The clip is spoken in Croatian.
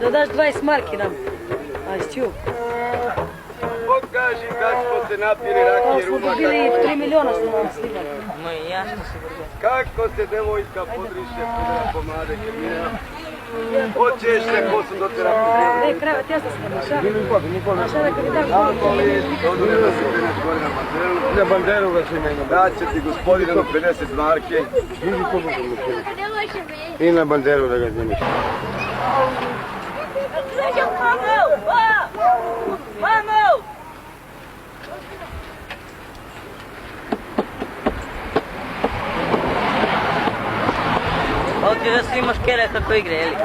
Да даш 20 марки нам. Ай, стю. Покажи как smo se napili rakije ruma. Smo dobili 3 miliona što nam snimali. Moj, jasno se vrlo. Kako se devojka podriše pudra pomade kemija. Hoćeš se kosom do terapije. Ne, krava, tjesno se nemaš, a? A šta da kad je tako? Dobro da se kreneš gore na banderu. Na banderu ga se nema. Daće ti gospodinu 50 marke. I na banderu da ga snimiš. Ovdje da snimaš Kere kako igre, jeli?